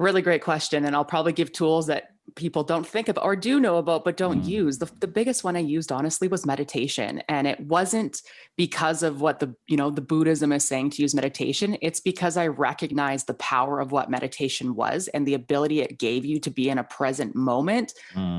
Really great question. And I'll probably give tools that people don't think about or do know about, but don't use. The biggest one I used, honestly, was meditation. And it wasn't because of what the Buddhism is saying to use meditation. It's because I recognized the power of what meditation was and the ability it gave you to be in a present moment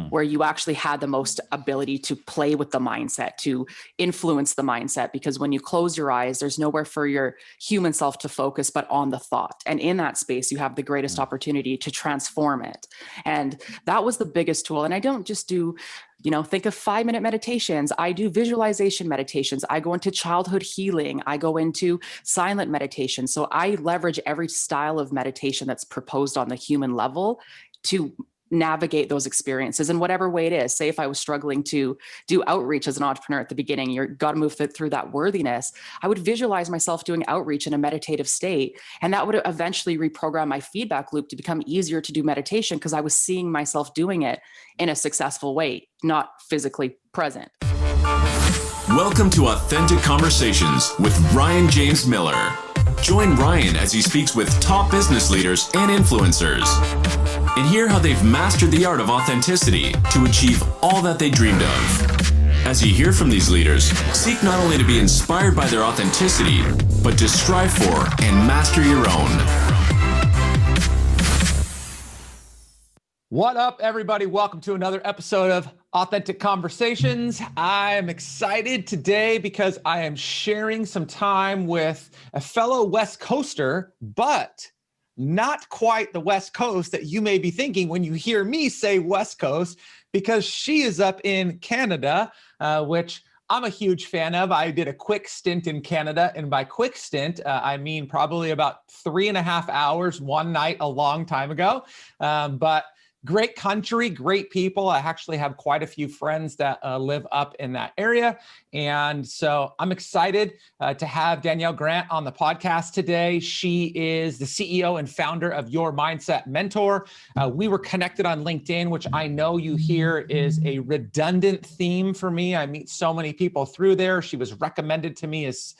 where you actually had the most ability to play with the mindset, to influence the mindset. Because when you close your eyes, there's nowhere for your human self to focus but on the thought. And in that space, you have the greatest opportunity to transform it. And that was the biggest tool. And I don't just do, think of 5-minute meditations. I do visualization meditations. I go into childhood healing. I go into silent meditation. So I leverage every style of meditation that's proposed on the human level to navigate those experiences in whatever way it is. Say if I was struggling to do outreach as an entrepreneur at the beginning, you've got to move through that worthiness. I would visualize myself doing outreach in a meditative state. And that would eventually reprogram my feedback loop to become easier to do meditation because I was seeing myself doing it in a successful way, not physically present. Welcome to Authentic Conversations with Ryan James Miller. Join Ryan as he speaks with top business leaders and influencers, and hear how they've mastered the art of authenticity to achieve all that they dreamed of. As you hear from these leaders, seek not only to be inspired by their authenticity, but to strive for and master your own. What up, everybody? Welcome to another episode of Authentic Conversations. I'm excited today because I am sharing some time with a fellow West Coaster, but not quite the West Coast that you may be thinking when you hear me say West Coast, because she is up in Canada, which I'm a huge fan of. I did a quick stint in Canada, and by quick stint, I mean probably about 3.5 hours one night a long time ago. But great country, great people. I actually have quite a few friends that live up in that area. And so I'm excited to have Danielle Grant on the podcast today. She is the CEO and founder of Your Mindset Mentor. We were connected on LinkedIn, which I know you hear is a redundant theme for me. I meet so many people through there. She was recommended to me as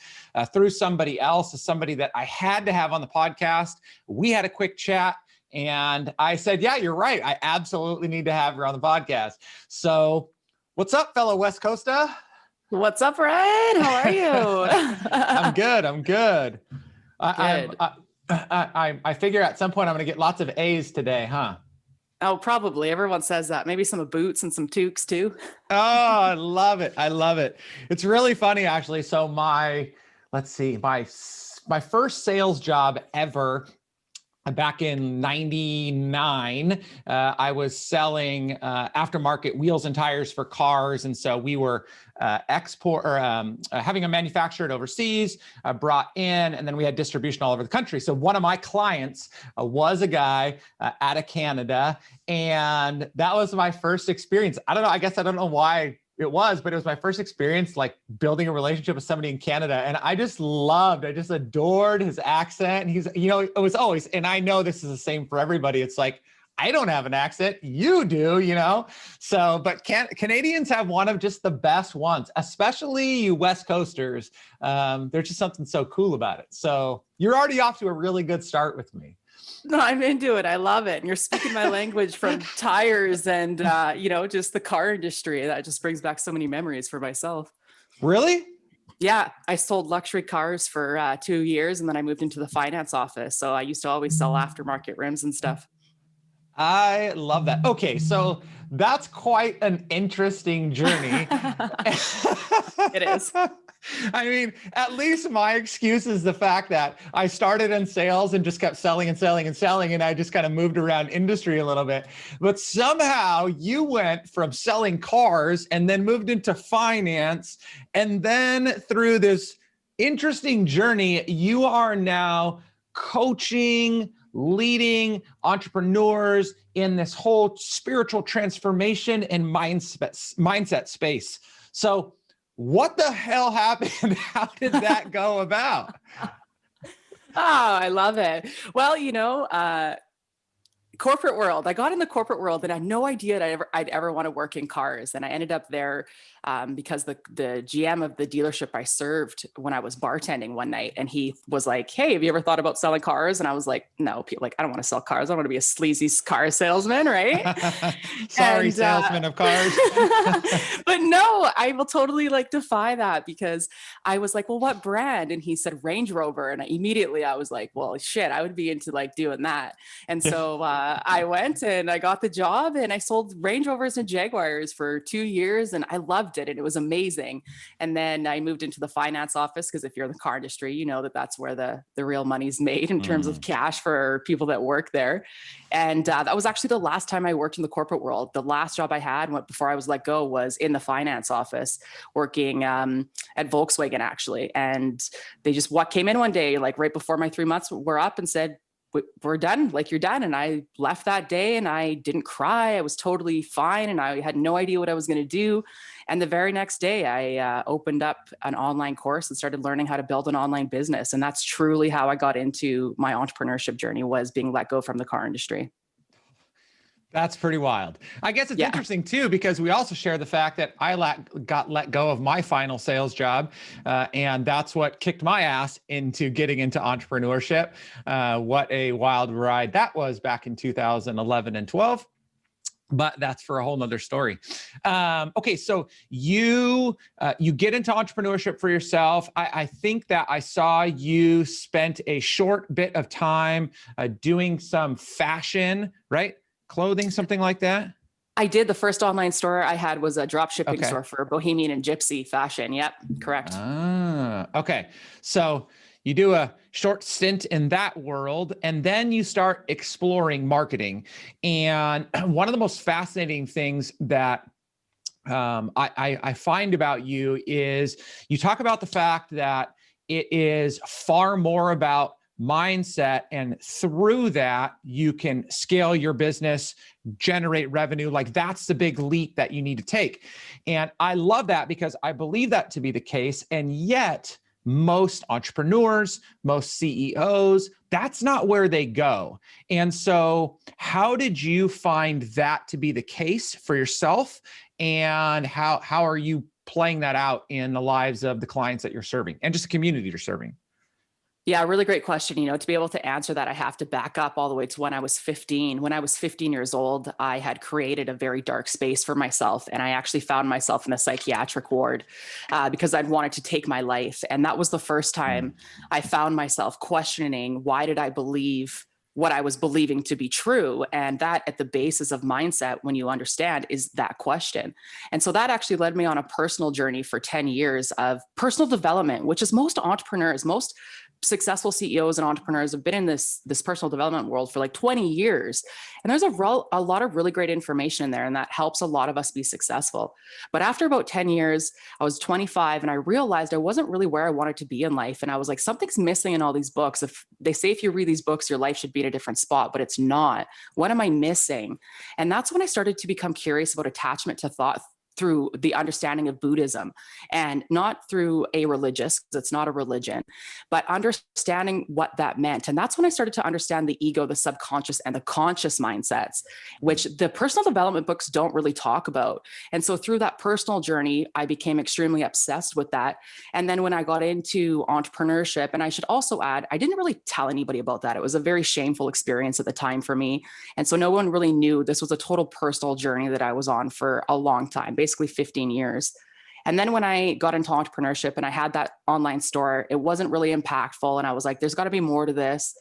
through somebody else, as somebody that I had to have on the podcast. We had a quick chat. And I said, yeah, you're right. I absolutely need to have her on the podcast. So what's up, fellow West Coaster? What's up, Ryan? How are you? I'm good. I figure at some point I'm going to get lots of A's today, huh? Oh, probably. Everyone says that. Maybe some boots and some toques too. Oh, I love it. It's really funny, actually. So my first sales job ever, back in 99, I was selling aftermarket wheels and tires for cars. And so we were having them manufactured overseas, brought in, and then we had distribution all over the country. So one of my clients was a guy out of Canada. And that was my first experience. I don't know. I guess I don't know why it was, but it was my first experience like building a relationship with somebody in Canada. And I just adored his accent. And he's, it was always, and I know this is the same for everybody. It's like, I don't have an accent. You do, So, but Canadians have one of just the best ones, especially you West Coasters. There's just something so cool about it. So you're already off to a really good start with me. No, I'm into it. I love it. And you're speaking my language from tires and, just the car industry. That just brings back so many memories for myself. Really? Yeah. I sold luxury cars for 2 years and then I moved into the finance office. So I used to always sell aftermarket rims and stuff. I love that. Okay. So that's quite an interesting journey. It is. I mean, at least my excuse is the fact that I started in sales and just kept selling and selling and selling. And I just kind of moved around industry a little bit. But somehow you went from selling cars and then moved into finance. And then through this interesting journey, you are now coaching, leading entrepreneurs in this whole spiritual transformation and mindset space. So what the hell happened? How did that go about? Oh, I love it. Well, corporate world. I got in the corporate world and I had no idea that I'd ever want to work in cars. And I ended up there because the GM of the dealership I served when I was bartending one night, and he was like, "Hey, have you ever thought about selling cars?" And I was like, "No, like I don't want to sell cars. I don't want to be a sleazy car salesman, right?" Sorry, And salesman of cars. but no, I will totally like defy that, because I was like, "Well, what brand?" And he said Range Rover, and immediately I was like, "Well, shit, I would be into like doing that." And so I went and I got the job, and I sold Range Rovers and Jaguars for 2 years, and I loved it, and it was amazing. And then I moved into the finance office, because if you're in the car industry, you know that that's where the real money's made in terms of cash for people that work there. And that was actually the last time I worked in the corporate world. The last job I had before I was let go was in the finance office, working at Volkswagen, actually. And they just came in one day, like right before my 3 months were up, and said, "We're done. Like, you're done." And I left that day, and I didn't cry. I was totally fine. And I had no idea what I was going to do. And the very next day I opened up an online course and started learning how to build an online business. And that's truly how I got into my entrepreneurship journey, was being let go from the car industry. That's pretty wild. I guess it's interesting too, because we also share the fact that I got let go of my final sales job. And that's what kicked my ass into getting into entrepreneurship. What a wild ride that was back in 2011 and 12. But that's for a whole nother story. Okay, so you get into entrepreneurship for yourself. I think that I saw you spent a short bit of time doing some fashion, right? Clothing, something like that? I did. The first online store I had was a drop shipping store for Bohemian and Gypsy fashion. Yep, correct. Okay. So you do a short stint in that world, and then you start exploring marketing. And one of the most fascinating things that I find about you is you talk about the fact that it is far more about mindset, and through that you can scale your business, generate revenue. Like, that's the big leap that you need to take. And I love that, because I believe that to be the case. And yet most entrepreneurs, most CEOs, that's not where they go. And so how did you find that to be the case for yourself? And how are you playing that out in the lives of the clients that you're serving and just the community you're serving? Yeah, really great question. To be able to answer that, I have to back up all the way to when I was 15. When I was 15 years old, I had created a very dark space for myself. And I actually found myself in a psychiatric ward because I'd wanted to take my life. And that was the first time I found myself questioning, why did I believe what I was believing to be true? And that, at the basis of mindset, when you understand, is that question. And so that actually led me on a personal journey for 10 years of personal development, which is most entrepreneurs, most successful CEOs and entrepreneurs have been in this personal development world for like 20 years. And there's a lot of really great information in there, and that helps a lot of us be successful. But after about 10 years, I was 25, and I realized I wasn't really where I wanted to be in life. And I was like, something's missing in all these books. If they say, if you read these books, your life should be in a different spot, but it's not. What am I missing? And that's when I started to become curious about attachment to thought through the understanding of Buddhism, and not through a religious, because it's not a religion, but understanding what that meant. And that's when I started to understand the ego, the subconscious, and the conscious mindsets, which the personal development books don't really talk about. And so through that personal journey, I became extremely obsessed with that. And then when I got into entrepreneurship, and I should also add, I didn't really tell anybody about that. It was a very shameful experience at the time for me. And so no one really knew. This was a total personal journey that I was on for a long time, basically 15 years. And then when I got into entrepreneurship and I had that online store, it wasn't really impactful. And I was like, there's got to be more to this.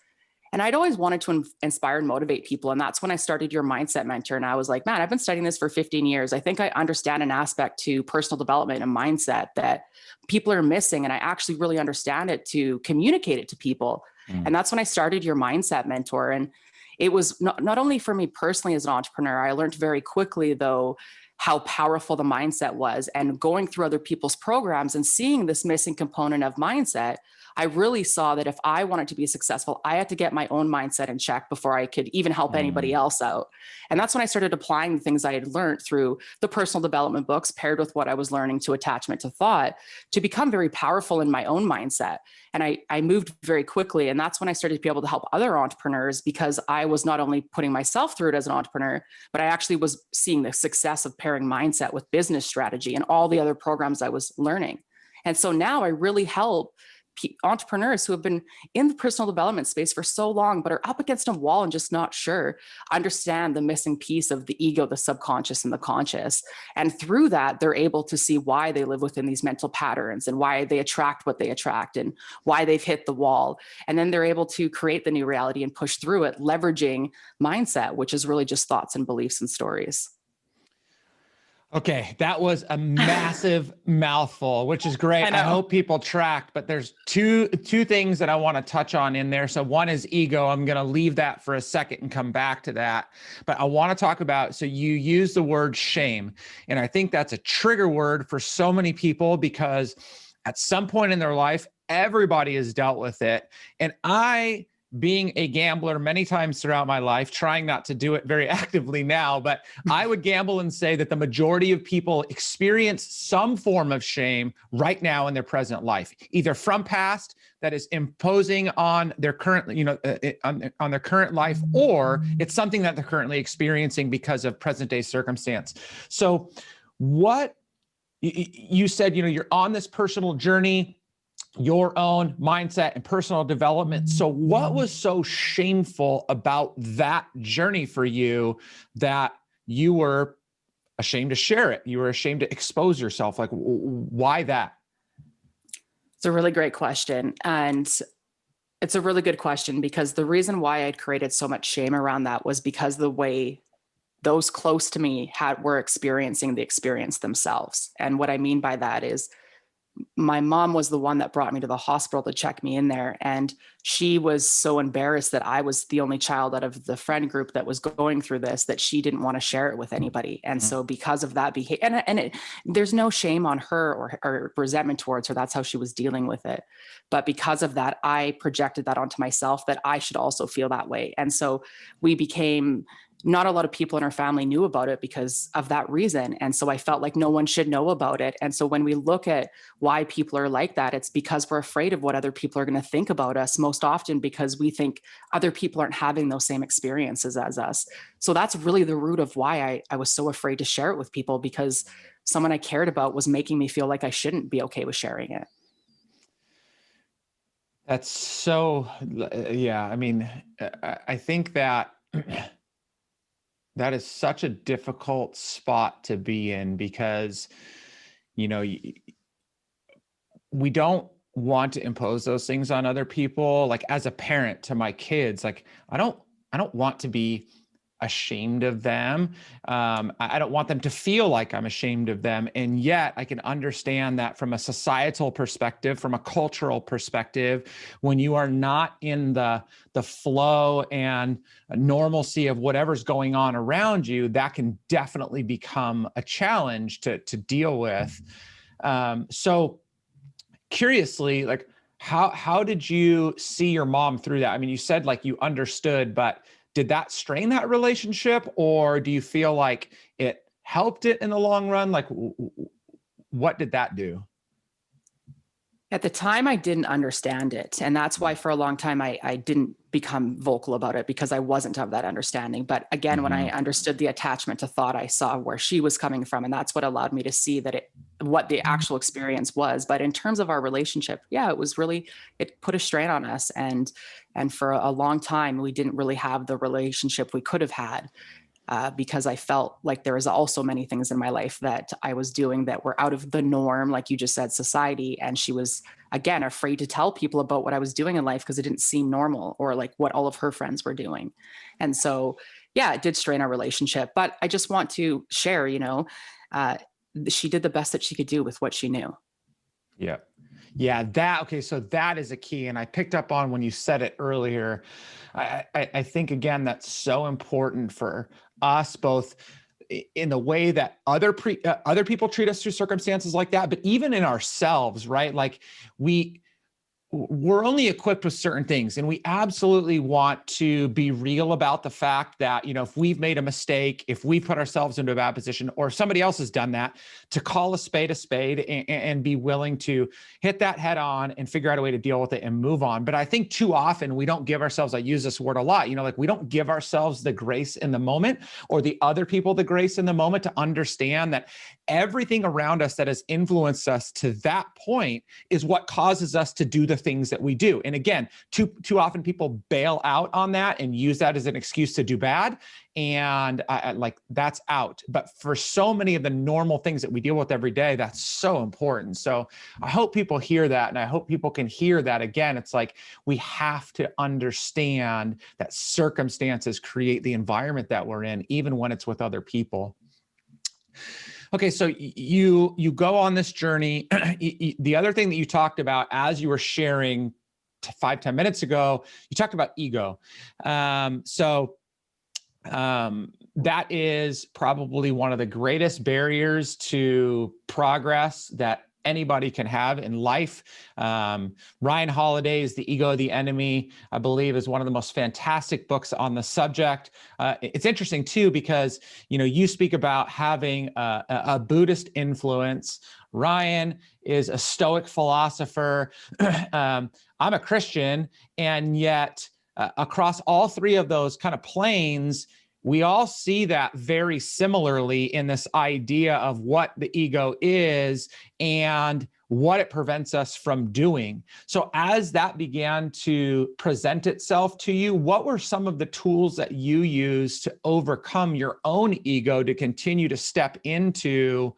And I'd always wanted to inspire and motivate people. And that's when I started Your Mindset Mentor. And I was like, man, I've been studying this for 15 years. I think I understand an aspect to personal development and mindset that people are missing. And I actually really understand it to communicate it to people. And that's when I started Your Mindset Mentor. And it was not only for me personally as an entrepreneur, I learned very quickly, though, how powerful the mindset was. And going through other people's programs and seeing this missing component of mindset, I really saw that if I wanted to be successful, I had to get my own mindset in check before I could even help anybody else out. And that's when I started applying the things I had learned through the personal development books, paired with what I was learning to attachment to thought, to become very powerful in my own mindset. And I moved very quickly. And that's when I started to be able to help other entrepreneurs, because I was not only putting myself through it as an entrepreneur, but I actually was seeing the success of pairing mindset with business strategy and all the other programs I was learning. And so now I really help entrepreneurs who have been in the personal development space for so long, but are up against a wall and just not sure, understand the missing piece of the ego, the subconscious and the conscious. And through that, they're able to see why they live within these mental patterns and why they attract what they attract and why they've hit the wall. And then they're able to create the new reality and push through it, leveraging mindset, which is really just thoughts and beliefs and stories. Okay, that was a massive mouthful, which is great. I hope people tracked, but there's two things that I want to touch on in there. So one is ego. I'm going to leave that for a second and come back to that. But I want to talk about, so you use the word shame, and I think that's a trigger word for so many people, because at some point in their life, everybody has dealt with it. And being a gambler many times throughout my life, trying not to do it very actively now, but I would gamble and say that the majority of people experience some form of shame right now in their present life, either from past that is imposing on their current, on their current life, or it's something that they're currently experiencing because of present day circumstance. So what you said, you're on this personal journey, your own mindset and personal development. So what was so shameful about that journey for you that you were ashamed to share it? You were ashamed to expose yourself? Like, why that? It's a really great question. And it's a really good question, because the reason why I'd created so much shame around that was because the way those close to me were experiencing the experience themselves. And what I mean by that is, my mom was the one that brought me to the hospital to check me in there. And she was so embarrassed that I was the only child out of the friend group that was going through this, that she didn't want to share it with anybody. And so because of that behavior, there's no shame on her or resentment towards her. That's how she was dealing with it. But because of that, I projected that onto myself, that I should also feel that way. And so we became, not a lot of people in our family knew about it because of that reason. And so I felt like no one should know about it. And so when we look at why people are like that, it's because we're afraid of what other people are going to think about us, most often because we think other people aren't having those same experiences as us. So that's really the root of why I was so afraid to share it with people, because someone I cared about was making me feel like I shouldn't be okay with sharing it. That's so, yeah. I mean, I think that that is such a difficult spot to be in, because, we don't want to impose those things on other people. Like, as a parent to my kids, like, I don't want to be ashamed of them. I don't want them to feel like I'm ashamed of them. And yet I can understand that from a societal perspective, from a cultural perspective, when you are not in the flow and normalcy of whatever's going on around you, that can definitely become a challenge to deal with. So curiously, like, how did you see your mom through that? I mean, you said like you understood, but did that strain that relationship, or do you feel like it helped it in the long run? Like, what did that do? At the time, I didn't understand it. And that's why for a long time, I didn't become vocal about it, because I wasn't of that understanding. But again, when I understood the attachment to thought, I saw where she was coming from. And that's what allowed me to see that what the actual experience was. But in terms of our relationship, yeah, it put a strain on us. And for a long time, we didn't really have the relationship we could have had. Because I felt like there was also many things in my life that I was doing that were out of the norm, like you just said, society. And she was, again, afraid to tell people about what I was doing in life because it didn't seem normal, or like what all of her friends were doing. And so, yeah, it did strain our relationship. But I just want to share, she did the best that she could do with what she knew. Yeah. Yeah. Okay. So that is a key. And I picked up on when you said it earlier. I think, again, that's so important for us, both in the way that other people treat us through circumstances like that, but even in ourselves, right? Like, we we're only equipped with certain things, and we absolutely want to be real about the fact that, if we've made a mistake, if we put ourselves into a bad position, or somebody else has done that, to call a spade and be willing to hit that head on and figure out a way to deal with it and move on. But I think too often we don't give ourselves, I use this word a lot, like we don't give ourselves the grace in the moment, or the other people the grace in the moment, to understand that everything around us that has influenced us to that point is what causes us to do the things that we do. And again, too often people bail out on that and use that as an excuse to do bad. And that's out. But for so many of the normal things that we deal with every day, that's so important. So I hope people hear that. And I hope people can hear that again. It's like, we have to understand that circumstances create the environment that we're in, even when it's with other people. Okay, so you go on this journey. The other thing that you talked about as you were sharing 5-10 minutes ago, you talked about ego. That is probably one of the greatest barriers to progress that anybody can have in life. Ryan Holiday's The Ego of the Enemy, I believe, is one of the most fantastic books on the subject. It's interesting too, because, you speak about having a Buddhist influence. Ryan is a Stoic philosopher. I'm a Christian, and yet across all three of those kind of planes, we all see that very similarly in this idea of what the ego is and what it prevents us from doing. So as that began to present itself to you, what were some of the tools that you used to overcome your own ego to continue to step into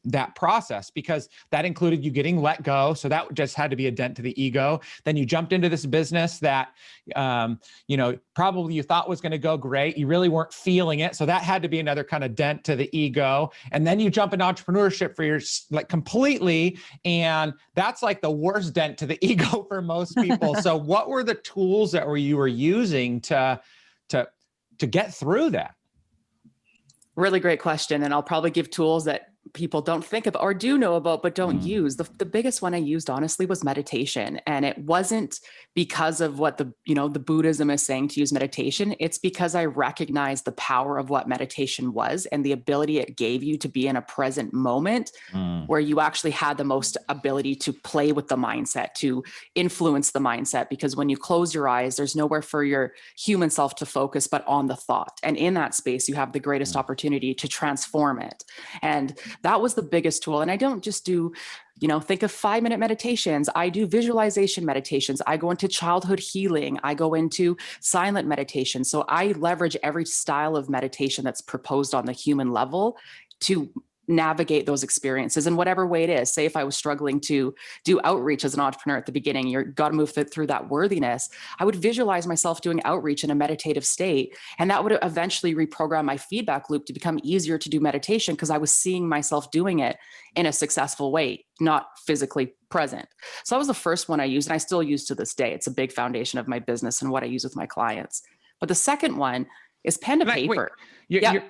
that process? Because that included you getting let go. So that just had to be a dent to the ego. Then you jumped into this business that, probably you thought was going to go great. You really weren't feeling it. So that had to be another kind of dent to the ego. And then you jump into entrepreneurship completely. And that's like the worst dent to the ego for most people. So what were the tools that you were using to get through that? Really great question. And I'll probably give tools that people don't think about or do know about, but don't use. The biggest one I used, honestly, was meditation. And it wasn't because of what the Buddhism is saying to use meditation. It's because I recognized the power of what meditation was and the ability it gave you to be in a present moment where you actually had the most ability to play with the mindset, to influence the mindset. Because when you close your eyes, there's nowhere for your human self to focus but on the thought. And in that space, you have the greatest opportunity to transform it. And that was the biggest tool. And I don't just do, think of 5-minute meditations. I do visualization meditations. I go into childhood healing. I go into silent meditation. So I leverage every style of meditation that's proposed on the human level to navigate those experiences in whatever way it is. Say if I was struggling to do outreach as an entrepreneur at the beginning, you've got to move through that worthiness. I would visualize myself doing outreach in a meditative state. And that would eventually reprogram my feedback loop to become easier to do meditation because I was seeing myself doing it in a successful way, not physically present. So that was the first one I used, and I still use to this day. It's a big foundation of my business and what I use with my clients. But the second one is pen to paper.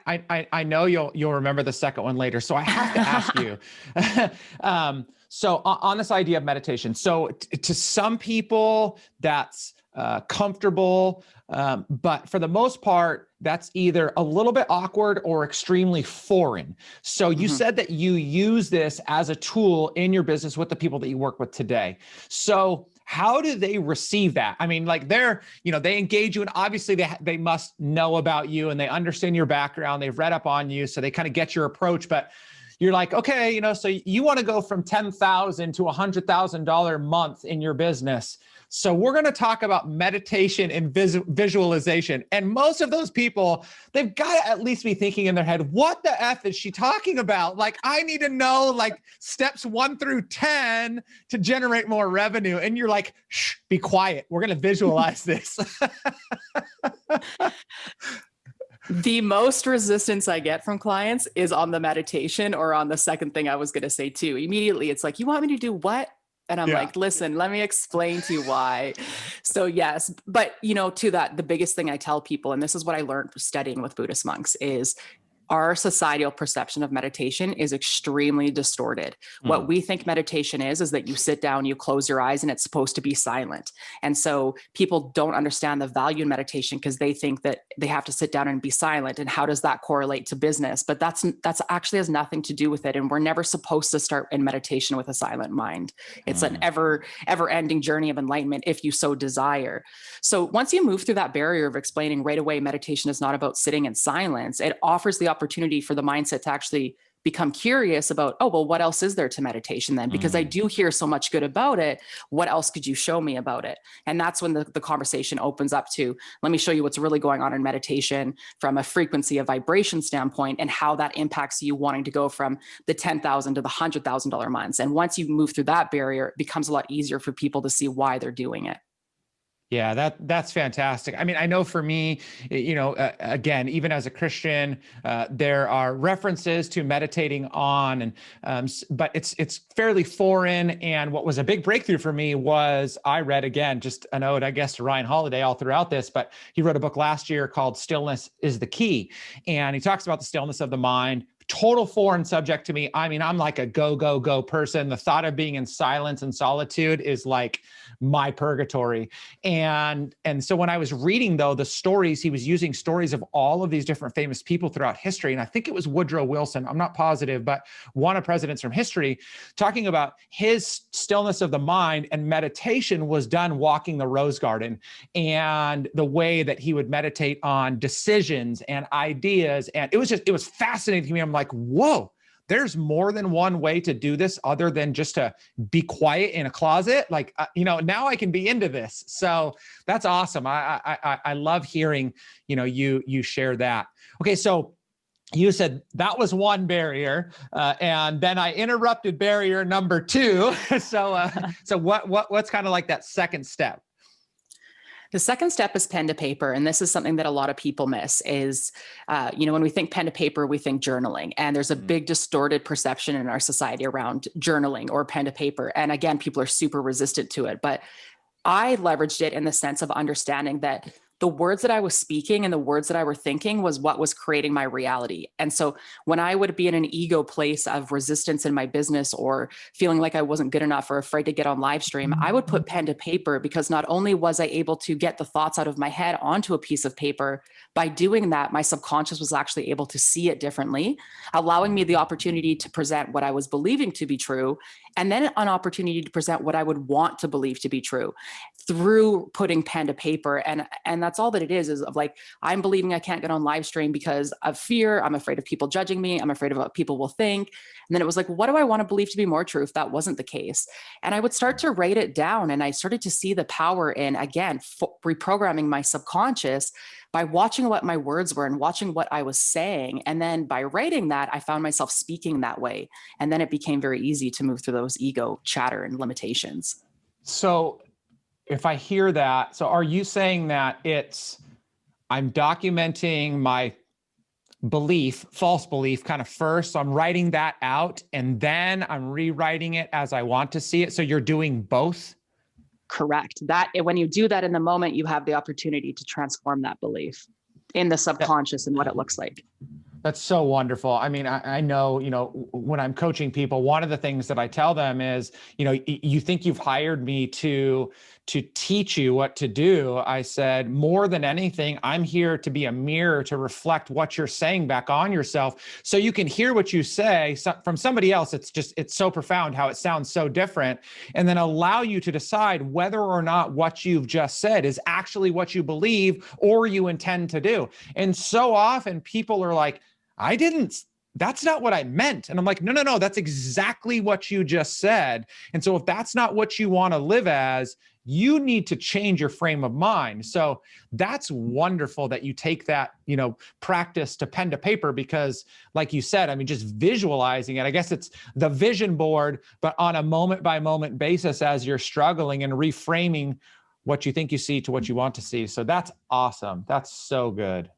I know you'll remember the second one later. So I have to ask you. So on this idea of meditation, so to some people that's comfortable, but for the most part, that's either a little bit awkward or extremely foreign. So you said that you use this as a tool in your business with the people that you work with today. So how do they receive that? I mean, they engage you, and obviously they must know about you and they understand your background. They've read up on you, so they kind of get your approach. But you're like, okay, so you want to go from $10,000 to $100,000 a month in your business. So we're going to talk about meditation and visualization. And most of those people, they've got to at least be thinking in their head, what the F is she talking about? I need to know steps 1 through 10 to generate more revenue. And you're like, shh, be quiet. We're going to visualize this. The most resistance I get from clients is on the meditation or on the second thing I was going to say too. Immediately, it's like, you want me to do what? And I'm like, listen, let me explain to you why. So yes, but to that, the biggest thing I tell people, and this is what I learned studying with Buddhist monks, is our societal perception of meditation is extremely distorted. What we think meditation is that you sit down, you close your eyes, and it's supposed to be silent. And so people don't understand the value in meditation because they think that they have to sit down and be silent. And how does that correlate to business? But that's actually has nothing to do with it. And we're never supposed to start in meditation with a silent mind. It's an ever ending journey of enlightenment if you so desire. So once you move through that barrier of explaining right away, meditation is not about sitting in silence, it offers the opportunity for the mindset to actually become curious about, oh, well, what else is there to meditation then? Because I do hear so much good about it. What else could you show me about it? And that's when the conversation opens up to, let me show you what's really going on in meditation from a frequency, a vibration standpoint, and how that impacts you wanting to go from the $10,000 to the $100,000 months. And once you move through that barrier, it becomes a lot easier for people to see why they're doing it. Yeah, that's fantastic. I mean, I know for me, again, even as a Christian, there are references to meditating on, but it's fairly foreign. And what was a big breakthrough for me was I read, again, just a note, I guess, to Ryan Holiday all throughout this, but he wrote a book last year called Stillness is the Key. And he talks about the stillness of the mind. Total foreign subject to me. I mean, I'm like a go, go, go person. The thought of being in silence and solitude is like my purgatory. And so when I was reading, though, the stories, he was using stories of all of these different famous people throughout history. And I think it was Woodrow Wilson, I'm not positive, but one of presidents from history, talking about his stillness of the mind, and meditation was done walking the rose garden, and the way that he would meditate on decisions and ideas. And it was fascinating to me. I'm like, whoa, there's more than one way to do this other than just to be quiet in a closet. Like, now I can be into this. So that's awesome. I love hearing, you share that. Okay. So you said that was one barrier, and then I interrupted barrier number 2. So what's kind of like that second step? The second step is pen to paper. And this is something that a lot of people miss is, when we think pen to paper, we think journaling. And there's a big distorted perception in our society around journaling or pen to paper. And again, people are super resistant to it. But I leveraged it in the sense of understanding that the words that I was speaking and the words that I were thinking was what was creating my reality. And so when I would be in an ego place of resistance in my business or feeling like I wasn't good enough or afraid to get on live stream, I would put pen to paper, because not only was I able to get the thoughts out of my head onto a piece of paper, by doing that, my subconscious was actually able to see it differently, allowing me the opportunity to present what I was believing to be true, and then an opportunity to present what I would want to believe to be true through putting pen to paper. And that's all that it is of like, I'm believing I can't get on live stream because of fear. I'm afraid of people judging me. I'm afraid of what people will think. And then it was like, what do I want to believe to be more true if that wasn't the case? And I would start to write it down. And I started to see the power in, again, reprogramming my subconscious by watching what my words were and watching what I was saying. And then by writing that, I found myself speaking that way. And then it became very easy to move through those ego chatter and limitations. So if I hear that, so are you saying that I'm documenting my belief, false belief kind of first, so I'm writing that out and then I'm rewriting it as I want to see it? So you're doing both? Correct. That when you do that in the moment, you have the opportunity to transform that belief in the subconscious and what it looks like. That's so wonderful. I mean, I know, when I'm coaching people, one of the things that I tell them is, you think you've hired me to teach you what to do. I said, more than anything, I'm here to be a mirror to reflect what you're saying back on yourself. So you can hear what you say from somebody else. It's so profound how it sounds so different, and then allow you to decide whether or not what you've just said is actually what you believe or you intend to do. And so often people are like, that's not what I meant. And I'm like, no, that's exactly what you just said. And so if that's not what you want to live as, you need to change your frame of mind. So that's wonderful that you take that, practice to pen to paper, because like you said, I mean, just visualizing it, I guess it's the vision board, but on a moment by moment basis as you're struggling and reframing what you think you see to what you want to see. So that's awesome. That's so good.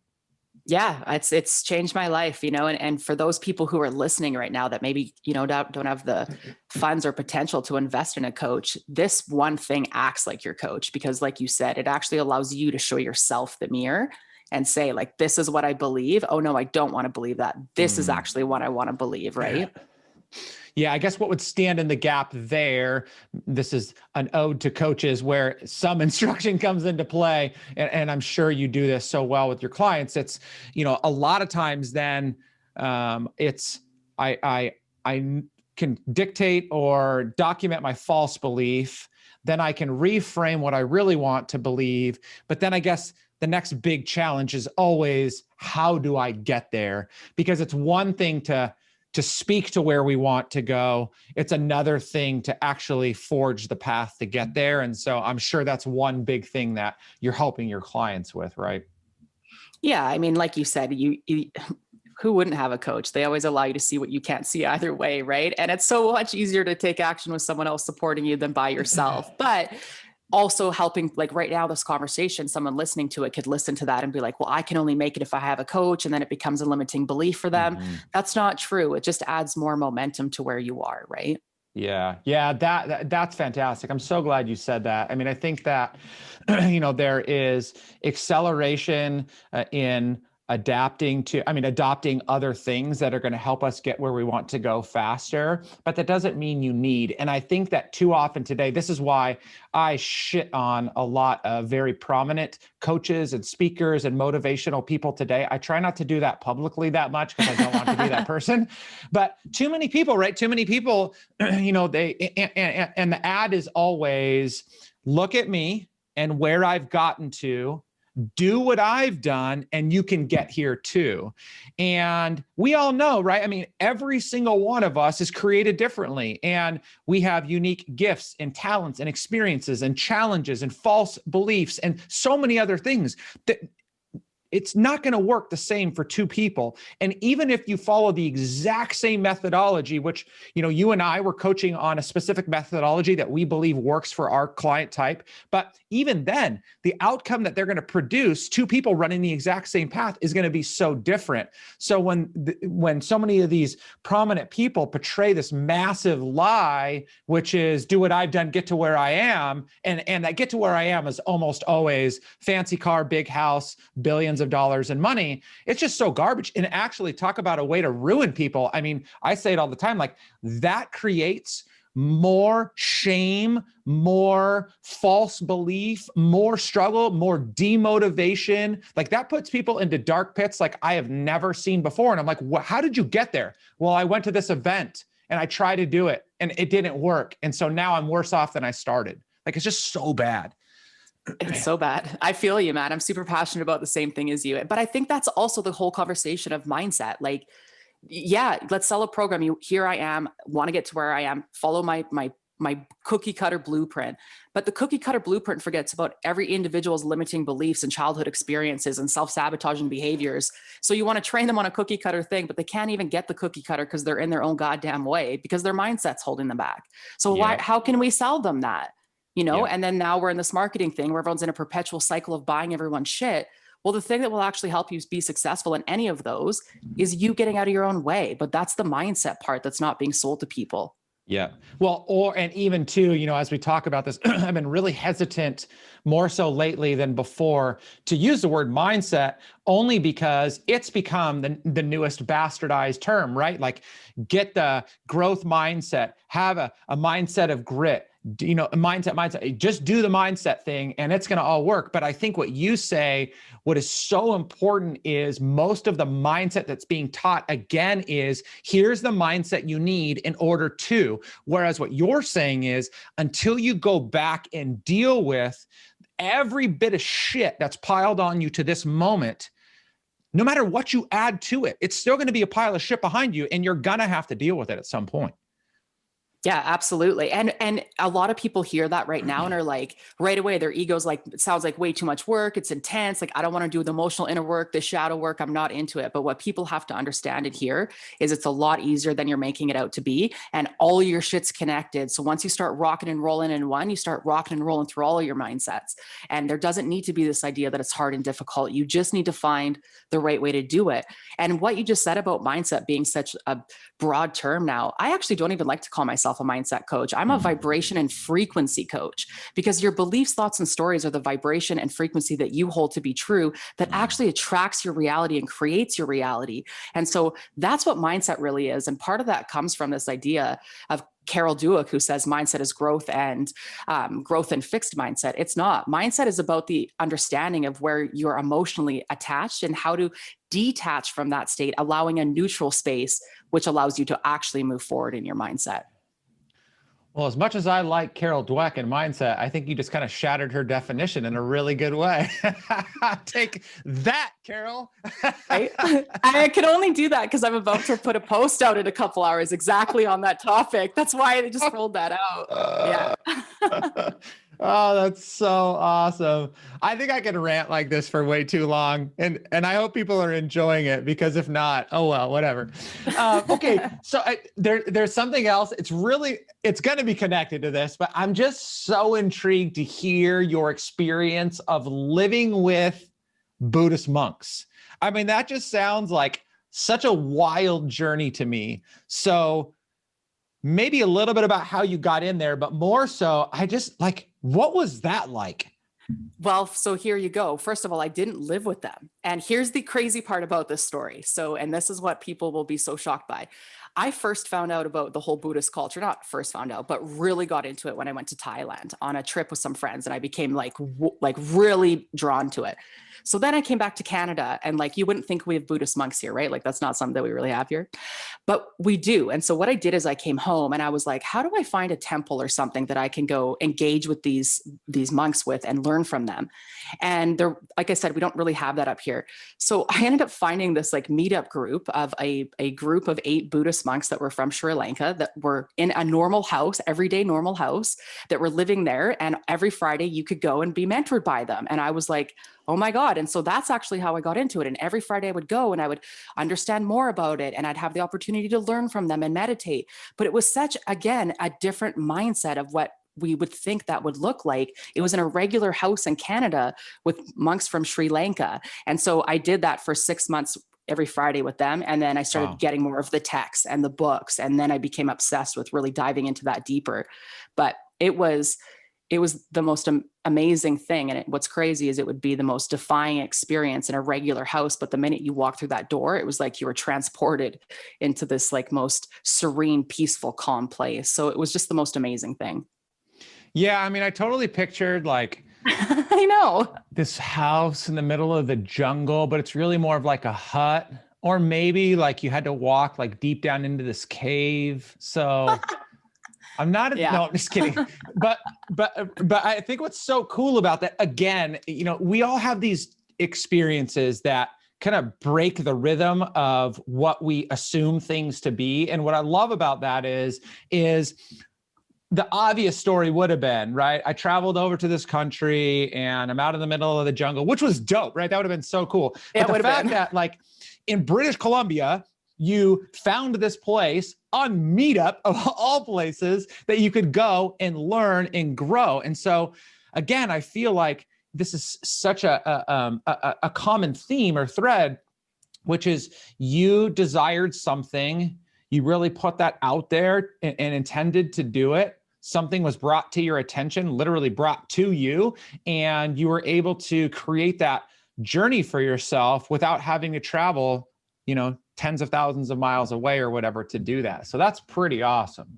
Yeah, it's changed my life, and for those people who are listening right now that maybe, don't have the funds or potential to invest in a coach, this one thing acts like your coach, because like you said, it actually allows you to show yourself the mirror and say like, this is what I believe. Oh no, I don't want to believe that. This is actually what I want to believe. Right. Yeah, I guess what would stand in the gap there, this is an ode to coaches where some instruction comes into play, and I'm sure you do this so well with your clients. It's, a lot of times then it's, I can dictate or document my false belief, then I can reframe what I really want to believe. But then I guess the next big challenge is always, how do I get there? Because it's one thing to speak to where we want to go. It's another thing to actually forge the path to get there. And so I'm sure that's one big thing that you're helping your clients with, right? Yeah. I mean, like you said, you who wouldn't have a coach? They always allow you to see what you can't see either way. Right. And it's so much easier to take action with someone else supporting you than by yourself. But also helping, like right now, this conversation, someone listening to it could listen to that and be like, well, I can only make it if I have a coach. And then it becomes a limiting belief for them. That's not true. It just adds more momentum to where you are. Right. Yeah. That's fantastic. I'm so glad you said that. I mean, I think that, there is acceleration in adopting other things that are going to help us get where we want to go faster, but that doesn't mean you need. And I think that too often today, this is why I shit on a lot of very prominent coaches and speakers and motivational people today. I try not to do that publicly that much because I don't want to be that person, but too many people, right? Too many people, and the ad is always, look at me and where I've gotten to, do what I've done, and you can get here too. And we all know, right? I mean, every single one of us is created differently, and we have unique gifts and talents and experiences and challenges and false beliefs and so many other things that it's not going to work the same for two people. And even if you follow the exact same methodology, which, you and I were coaching on a specific methodology that we believe works for our client type, but even then, the outcome that they're going to produce, two people running the exact same path, is going to be so different. So when so many of these prominent people portray this massive lie, which is do what I've done, get to where I am, and that get to where I am is almost always fancy car, big house, billions of dollars in money, it's just so garbage. And actually, talk about a way to ruin people. I mean, I say it all the time, like that creates more shame, more false belief, more struggle, more demotivation. Like that puts people into dark pits like I have never seen before. And I'm like, how did you get there? Well, I went to this event and I tried to do it and it didn't work. And so now I'm worse off than I started. Like, it's just so bad. It's so bad. I feel you, man. I'm super passionate about the same thing as you. But I think that's also the whole conversation of mindset. Like, yeah, let's sell a program. Here I am, want to get to where I am, follow my cookie cutter blueprint. But the cookie cutter blueprint forgets about every individual's limiting beliefs and childhood experiences and self-sabotaging behaviors. So you want to train them on a cookie cutter thing, but they can't even get the cookie cutter because they're in their own goddamn way because their mindset's holding them back. So how can we sell them that? And then now we're in this marketing thing where everyone's in a perpetual cycle of buying everyone's shit. Well, the thing that will actually help you be successful in any of those is you getting out of your own way. But that's the mindset part that's not being sold to people. Yeah. Well, and even too, as we talk about this, I've been really hesitant more so lately than before to use the word mindset, only because it's become the newest bastardized term, right? Like, get the growth mindset, have a mindset of grit, mindset, just do the mindset thing and it's going to all work. But I think what you say, what is so important is most of the mindset that's being taught again is here's the mindset you need in order to, whereas what you're saying is until you go back and deal with every bit of shit that's piled on you to this moment, no matter what you add to it, it's still going to be a pile of shit behind you and you're going to have to deal with it at some point. Yeah, absolutely. And a lot of people hear that right now and are like, right away, their ego's like, it sounds like way too much work. It's intense. Like, I don't want to do the emotional inner work, the shadow work. I'm not into it. But what people have to understand and hear is it's a lot easier than you're making it out to be. And all your shit's connected. So once you start rocking and rolling in one, you start rocking and rolling through all of your mindsets. And there doesn't need to be this idea that it's hard and difficult. You just need to find the right way to do it. And what you just said about mindset being such a broad term now, I actually don't even like to call myself myself a mindset coach. I'm a vibration and frequency coach, because your beliefs, thoughts, and stories are the vibration and frequency that you hold to be true that actually attracts your reality and creates your reality. And so that's what mindset really is. And part of that comes from this idea of Carol Dweck, who says mindset is growth and fixed mindset. It's not. Mindset is about the understanding of where you're emotionally attached and how to detach from that state, allowing a neutral space, which allows you to actually move forward in your mindset. Well, as much as I like Carol Dweck and mindset, I think you just kind of shattered her definition in a really good way. Take that, Carol. I can only do that because I'm about to put a post out in a couple hours exactly on that topic. That's why I just rolled that out. Yeah. Oh, that's so awesome. I think I could rant like this for way too long. And I hope people are enjoying it, because if not, oh, well, whatever. Okay. So there's something else. It's going to be connected to this, but I'm just so intrigued to hear your experience of living with Buddhist monks. I mean, that just sounds like such a wild journey to me. So maybe a little bit about how you got in there, but more so, what was that like? Well, so here you go. First of all, I didn't live with them. And here's the crazy part about this story. And this is what people will be so shocked by. I first found out about the whole Buddhist culture, not first found out, but really got into it when I went to Thailand on a trip with some friends, and I became like really drawn to it. So then I came back to Canada, and like, you wouldn't think we have Buddhist monks here, right? Like, that's not something that we really have here, but we do. And so what I did is I came home and I was like, how do I find a temple or something that I can go engage with these monks with and learn from them? And they're, like I said, we don't really have that up here. So I ended up finding this like meetup group of a group of 8 Buddhist monks that were from Sri Lanka, that were in a normal house, everyday normal house, that were living there. And every Friday you could go and be mentored by them. And I was like, oh my God. And so that's actually how I got into it. And every Friday I would go and I would understand more about it, and I'd have the opportunity to learn from them and meditate. But it was such, again, a different mindset of what we would think that would look like. It was in a regular house in Canada with monks from Sri Lanka. And so I did that for 6 months every Friday with them. And then I started getting more of the texts and the books. And then I became obsessed with really diving into that deeper. But it was the most amazing thing. And what's crazy is it would be the most defying experience in a regular house. But the minute you walk through that door, it was like you were transported into this like most serene, peaceful, calm place. So it was just the most amazing thing. Yeah. I mean, I totally pictured like, I know, this house in the middle of the jungle, but it's really more of like a hut, or maybe like you had to walk like deep down into this cave. So I'm not, no, I'm just kidding. But I think what's so cool about that, again, you know, we all have these experiences that kind of break the rhythm of what we assume things to be. And what I love about that is the obvious story would have been, right? I traveled over to this country and I'm out in the middle of the jungle, which was dope, right? That would have been so cool. But the fact that like in British Columbia, you found this place on Meetup of all places that you could go and learn and grow. And so again, I feel like this is such a common theme or thread, which is you desired something, you really put that out there and intended to do it. Something was brought to your attention, literally brought to you, and you were able to create that journey for yourself without having to travel, you know, tens of thousands of miles away or whatever to do that. So that's pretty awesome.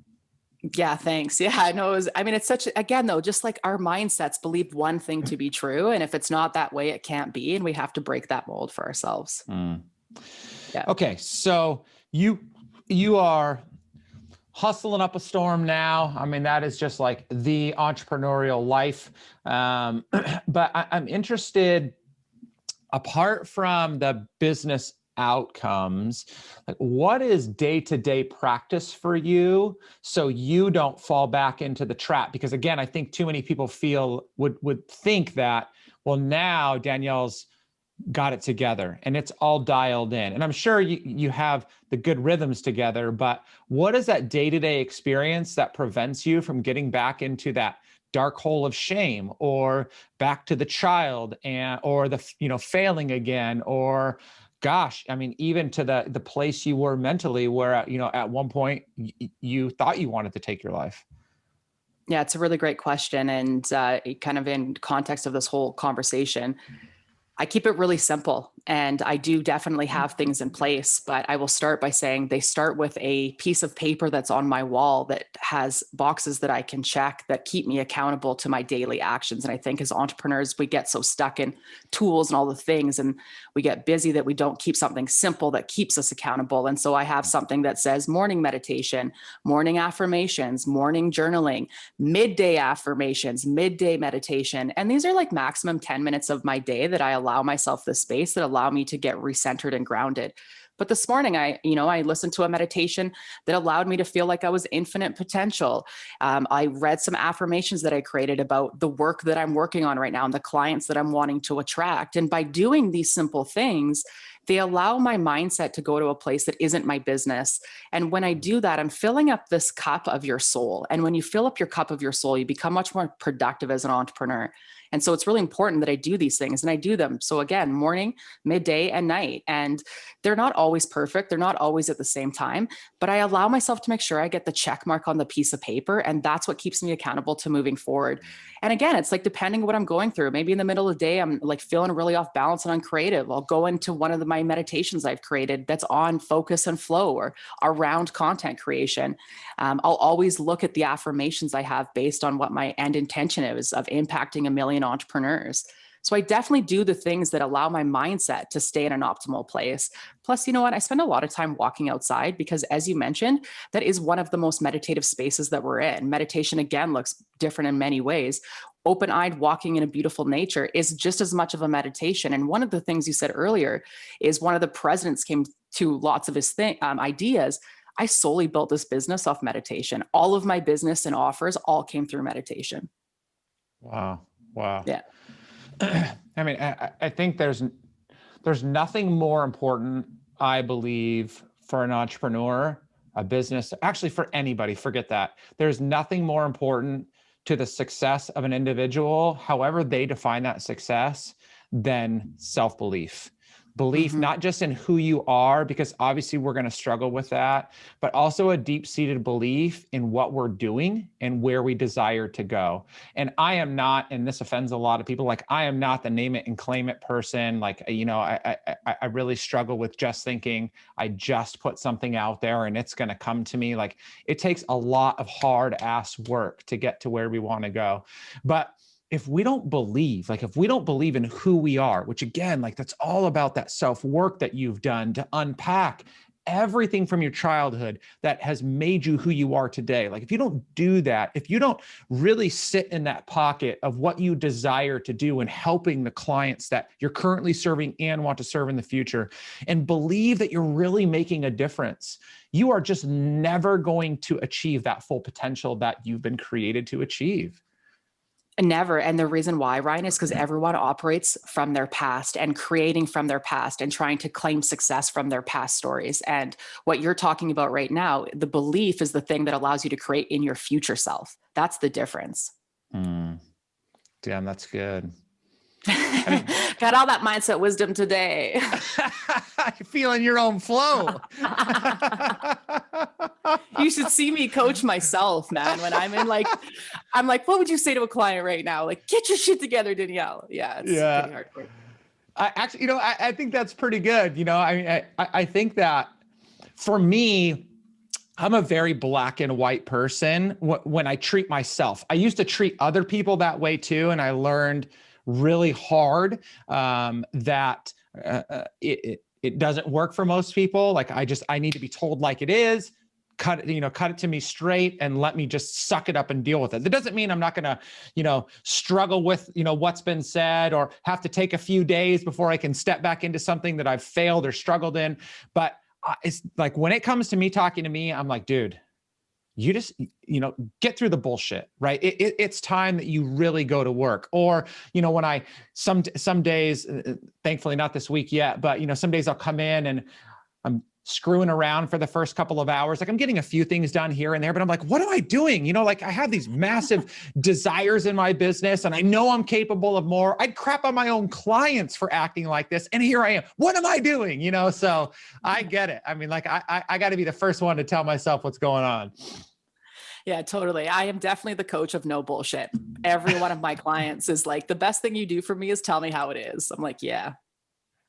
Yeah, thanks. Yeah, I know. It's such, again, though, just like our mindsets believe one thing to be true. And if it's not that way, it can't be. And we have to break that mold for ourselves. Yeah. Okay. So you are hustling up a storm now. I mean, that is just like the entrepreneurial life. But I'm interested, apart from the business outcomes, like what is day-to-day practice for you so you don't fall back into the trap? Because again, I think too many people would think that, well, now Danielle's got it together and it's all dialed in. And I'm sure you have the good rhythms together, but what is that day-to-day experience that prevents you from getting back into that dark hole of shame, or back to the child or the, failing again, or gosh, I mean, even to the place you were mentally where, at one point you thought you wanted to take your life? Yeah, it's a really great question. And kind of in context of this whole conversation, I keep it really simple, and I do definitely have things in place, but I will start by saying they start with a piece of paper that's on my wall that has boxes that I can check that keep me accountable to my daily actions. And I think as entrepreneurs, we get so stuck in tools and all the things, and we get busy that we don't keep something simple that keeps us accountable. And so I have something that says morning meditation, morning affirmations, morning journaling, midday affirmations, midday meditation. And these are like maximum 10 minutes of my day that I allow myself the space that allow me to get recentered and grounded. But this morning, I listened to a meditation that allowed me to feel like I was infinite potential. I read some affirmations that I created about the work that I'm working on right now and the clients that I'm wanting to attract. And by doing these simple things, they allow my mindset to go to a place that isn't my business. And when I do that, I'm filling up this cup of your soul. And when you fill up your cup of your soul, you become much more productive as an entrepreneur. And so it's really important that I do these things, and I do them. So again, morning, midday, and night. And they're not always perfect. They're not always at the same time, but I allow myself to make sure I get the check mark on the piece of paper. And that's what keeps me accountable to moving forward. And again, it's like, depending on what I'm going through, maybe in the middle of the day, I'm like feeling really off balance and uncreative. I'll go into one of my meditations I've created that's on focus and flow or around content creation. I'll always look at the affirmations I have based on what my end intention is of impacting a million entrepreneurs. So I definitely do the things that allow my mindset to stay in an optimal place. Plus, you know what? I spend a lot of time walking outside because, as you mentioned, that is one of the most meditative spaces that we're in. Meditation, again, looks different in many ways. Open-eyed walking in a beautiful nature is just as much of a meditation. And one of the things you said earlier is one of the presidents came to lots of his ideas. I solely built this business off meditation. All of my business and offers all came through meditation. Wow. Wow. Yeah. I mean, I think there's nothing more important, I believe, for an entrepreneur, a business, actually for anybody, forget that. There's nothing more important to the success of an individual, however they define that success, than self-belief. Belief, not just in who you are, because obviously we're going to struggle with that, but also a deep-seated belief in what we're doing and where we desire to go. And I am not, and this offends a lot of people, like I am not the name it and claim it person. Like, I really struggle with just thinking I just put something out there and it's going to come to me. Like it takes a lot of hard ass work to get to where we want to go. But if we don't believe in who we are, which again, like that's all about that self-work that you've done to unpack everything from your childhood that has made you who you are today. Like if you don't do that, if you don't really sit in that pocket of what you desire to do and helping the clients that you're currently serving and want to serve in the future, and believe that you're really making a difference, you are just never going to achieve that full potential that you've been created to achieve. Never. And the reason why, Ryan, is because everyone operates from their past and creating from their past and trying to claim success from their past stories. And what you're talking about right now, the belief is the thing that allows you to create in your future self. That's the difference. Damn, that's good. Got all that mindset wisdom today. You're feeling your own flow. You should see me coach myself, man. When I'm like, what would you say to a client right now? Like, get your shit together, Danielle. Yeah, it's pretty hardcore. I think that's pretty good. I think that for me, I'm a very black and white person when I treat myself. I used to treat other people that way too. And I learned really hard that it doesn't work for most people. Like I need to be told like it is, cut it to me straight and let me just suck it up and deal with it. That doesn't mean I'm not going to, struggle with, what's been said or have to take a few days before I can step back into something that I've failed or struggled in. But it's like, when it comes to me talking to me, I'm like, dude, you just, get through the bullshit, right? It's time that you really go to work. Or, when some days, thankfully not this week yet, but some days I'll come in and screwing around for the first couple of hours. Like I'm getting a few things done here and there, but I'm like, what am I doing? You know, like I have these massive desires in my business and I know I'm capable of more. I'd crap on my own clients for acting like this. And here I am. What am I doing? You know, so I get it. I mean, like I got to be the first one to tell myself what's going on. Yeah, totally. I am definitely the coach of no bullshit. Every one of my clients is like, the best thing you do for me is tell me how it is. I'm like, yeah.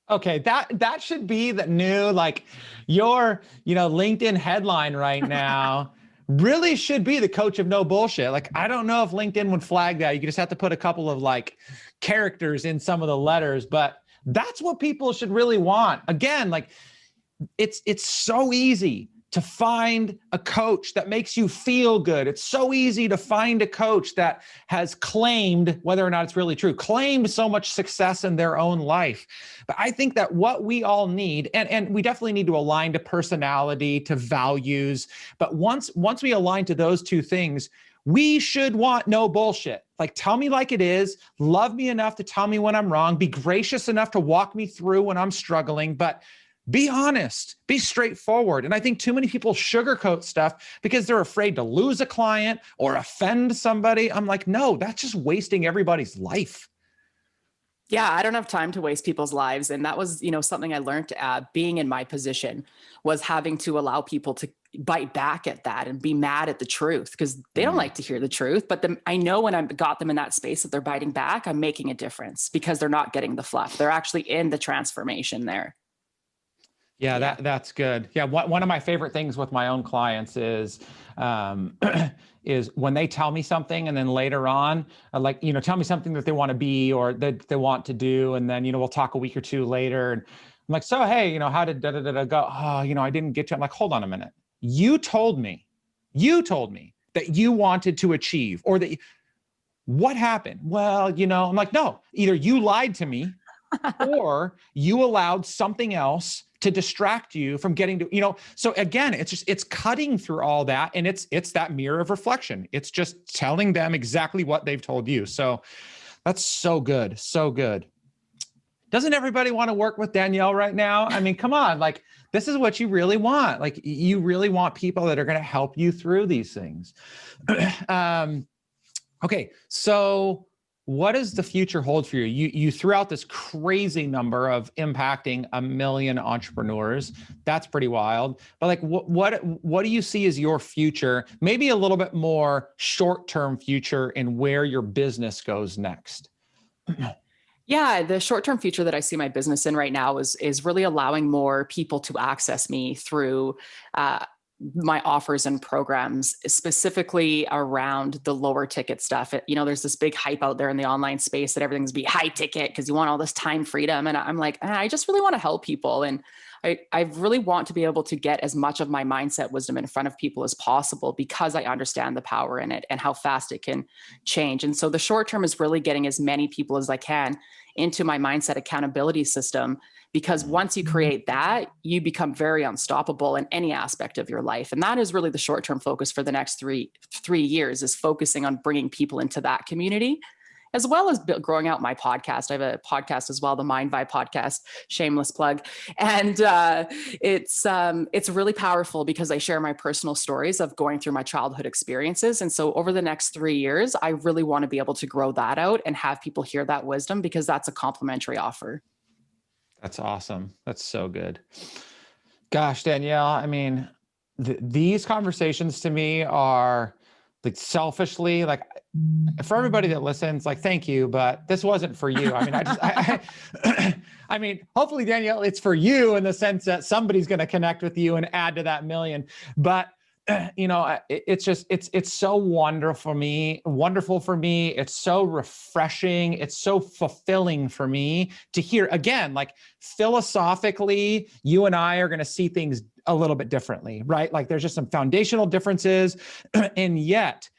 Okay, that should be the new, like your, LinkedIn headline right now really should be the coach of no bullshit. Like, I don't know if LinkedIn would flag that. You just have to put a couple of like characters in some of the letters, but that's what people should really want. Again, like it's so easy to find a coach that makes you feel good. It's so easy to find a coach that has claimed, whether or not it's really true, claimed so much success in their own life. But I think that what we all need, and we definitely need to align to personality, to values. But once we align to those two things, we should want no bullshit. Like, tell me like it is, love me enough to tell me when I'm wrong, be gracious enough to walk me through when I'm struggling, but be honest, be straightforward. And I think too many people sugarcoat stuff because they're afraid to lose a client or offend somebody. I'm like, no, that's just wasting everybody's life. Yeah, I don't have time to waste people's lives. And that was, something I learned being in my position, was having to allow people to bite back at that and be mad at the truth, because they don't like to hear the truth. But I know when I got them in that space that they're biting back, I'm making a difference because they're not getting the fluff. They're actually in the transformation there. Yeah, that's good. Yeah, one of my favorite things with my own clients is is when they tell me something and then later on, tell me something that they want to be or that they want to do, and then we'll talk a week or two later, and I'm like, so hey, how did da go? Oh, I didn't get to. I'm like, hold on a minute. You told me that you wanted to achieve, or that. What happened? Well, I'm like, no. Either you lied to me, or you allowed something else to distract you from getting to, so again, it's cutting through all that. And it's that mirror of reflection. It's just telling them exactly what they've told you. So that's so good. So good. Doesn't everybody want to work with Danielle right now? I mean, come on, like this is what you really want. Like you really want people that are going to help you through these things. Okay. So what does the future hold for you? You threw out this crazy number of impacting 1 million entrepreneurs. That's pretty wild. But like, what do you see as your future? Maybe a little bit more short-term future in where your business goes next. Yeah, the short-term future that I see my business in right now is really allowing more people to access me through my offers and programs, specifically around the lower ticket stuff. There's this big hype out there in the online space that everything's be high ticket because you want all this time freedom. And I'm like, I just really want to help people. And I really want to be able to get as much of my mindset wisdom in front of people as possible, because I understand the power in it and how fast it can change. And so the short term is really getting as many people as I can into my mindset accountability system, because once you create that, you become very unstoppable in any aspect of your life. And that is really the short-term focus for the next three years, is focusing on bringing people into that community, as well as growing out my podcast. I have a podcast as well, the Mind Vibe podcast, shameless plug. And it's really powerful because I share my personal stories of going through my childhood experiences. And so over the next 3 years, I really want to be able to grow that out and have people hear that wisdom, because that's a complimentary offer. That's awesome. That's so good. Gosh, Danielle, I mean, these conversations to me are like selfishly, like for everybody that listens, like, thank you, but this wasn't for you. I mean, I mean, hopefully Danielle, it's for you in the sense that somebody's going to connect with you and add to that million. But it's so wonderful for me. It's so refreshing. It's so fulfilling for me to hear, again, like philosophically, you and I are going to see things a little bit differently, right? Like there's just some foundational differences, and yet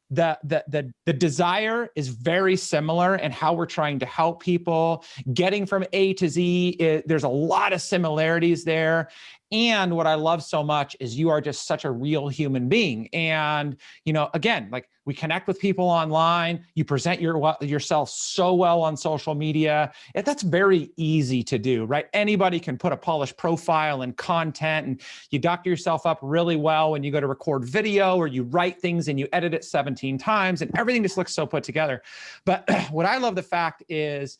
the desire is very similar, and how we're trying to help people getting from A to Z. There's a lot of similarities there. And what I love so much is you are just such a real human being. And, again, like we connect with people online, you present yourself so well on social media. That's very easy to do, right? Anybody can put a polished profile and content, and you doctor yourself up really well when you go to record video or you write things and you edit it 17 times and everything just looks so put together. But what I love the fact is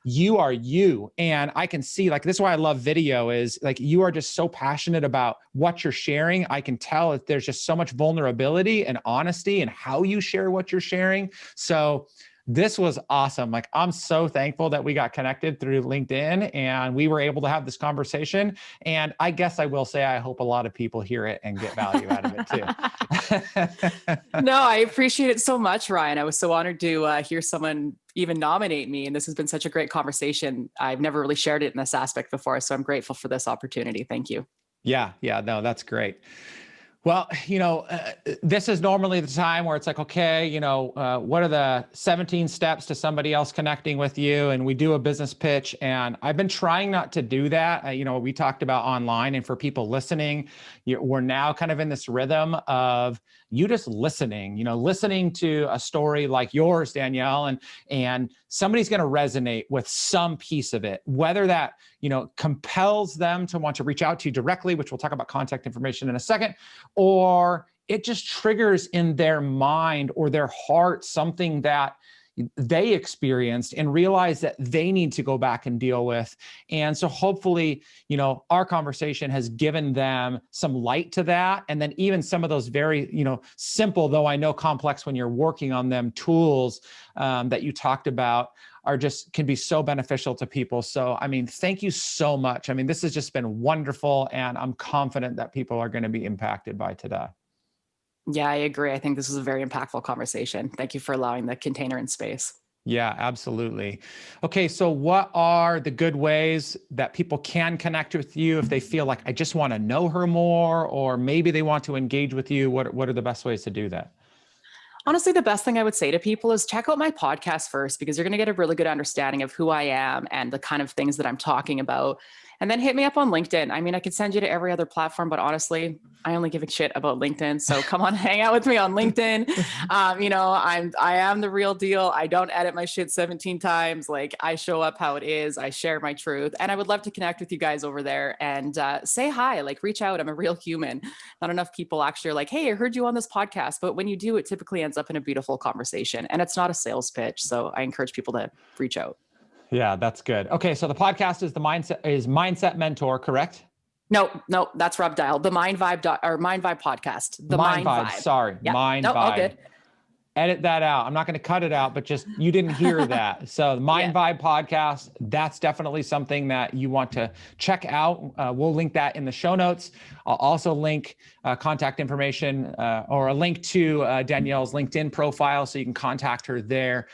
you are you. And I can see, like, this is why I love video, is like you are just so passionate about what you're sharing. I can tell that there's just so much vulnerability and honesty in how you share what you're sharing. So this was awesome. Like, I'm so thankful that we got connected through LinkedIn and we were able to have this conversation. And I guess I will say, I hope a lot of people hear it and get value out of it too. No, I appreciate it so much, Ryan. I was so honored to hear someone even nominate me. And this has been such a great conversation. I've never really shared it in this aspect before. So I'm grateful for this opportunity. Thank you. Yeah. No, that's great. Well, this is normally the time where it's like, okay, what are the 17 steps to somebody else connecting with you? And we do a business pitch. And I've been trying not to do that. We talked about online, and for people listening, we're now kind of in this rhythm of you just listening to a story like yours, Danielle, and somebody's going to resonate with some piece of it, whether that, compels them to want to reach out to you directly, which we'll talk about contact information in a second, or it just triggers in their mind or their heart something that they experienced and realize that they need to go back and deal with. And so hopefully, our conversation has given them some light to that. And then even some of those very, simple, though I know complex when you're working on them, tools that you talked about can be so beneficial to people. So, thank you so much. This has just been wonderful. And I'm confident that people are going to be impacted by today. Yeah, I agree. I think this was a very impactful conversation. Thank you for allowing the container and space. Yeah, absolutely. Okay, so what are the good ways that people can connect with you if they feel like, I just want to know her more, or maybe they want to engage with you? What are the best ways to do that? Honestly, the best thing I would say to people is check out my podcast first, because you're going to get a really good understanding of who I am and the kind of things that I'm talking about. And then hit me up on LinkedIn. I could send you to every other platform, but honestly, I only give a shit about LinkedIn. So come on, hang out with me on LinkedIn. I am the real deal. I don't edit my shit 17 times. Like, I show up how it is. I share my truth, and I would love to connect with you guys over there and say hi, like reach out. I'm a real human. Not enough people actually are like, hey, I heard you on this podcast. But when you do, it typically ends up in a beautiful conversation, and it's not a sales pitch. So I encourage people to reach out. Yeah, that's good. Okay, so the podcast is Mindset Mentor, correct? No, that's Rob Dial. The Mind Vibe podcast. The Mind Vibe. Sorry, yep. Mind Vibe. All good. Edit that out. I'm not going to cut it out, but just, you didn't hear that. So the Mind Vibe podcast, that's definitely something that you want to check out. We'll link that in the show notes. I'll also link contact information or a link to Danielle's LinkedIn profile, so you can contact her there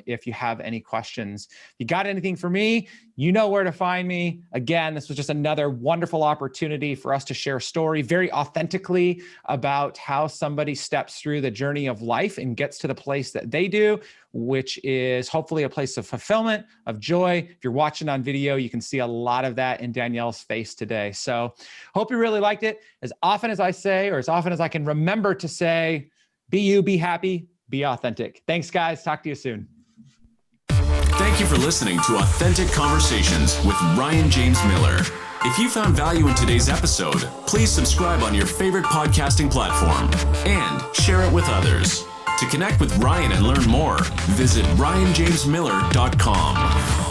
if you have any questions. If you got anything for me, you know where to find me. Again, this was just another wonderful opportunity for us to share a story very authentically about how somebody steps through the journey of life and gets to the place that they do, which is hopefully a place of fulfillment, of joy. If you're watching on video, you can see a lot of that in Danielle's face today. So hope you really liked it. As often as I say, or as often as I can remember to say, be you, be happy, be authentic. Thanks, guys. Talk to you soon. Thank you for listening to Authentic Conversations with Ryan James Miller. If you found value in today's episode, please subscribe on your favorite podcasting platform and share it with others. To connect with Ryan and learn more, visit ryanjamesmiller.com.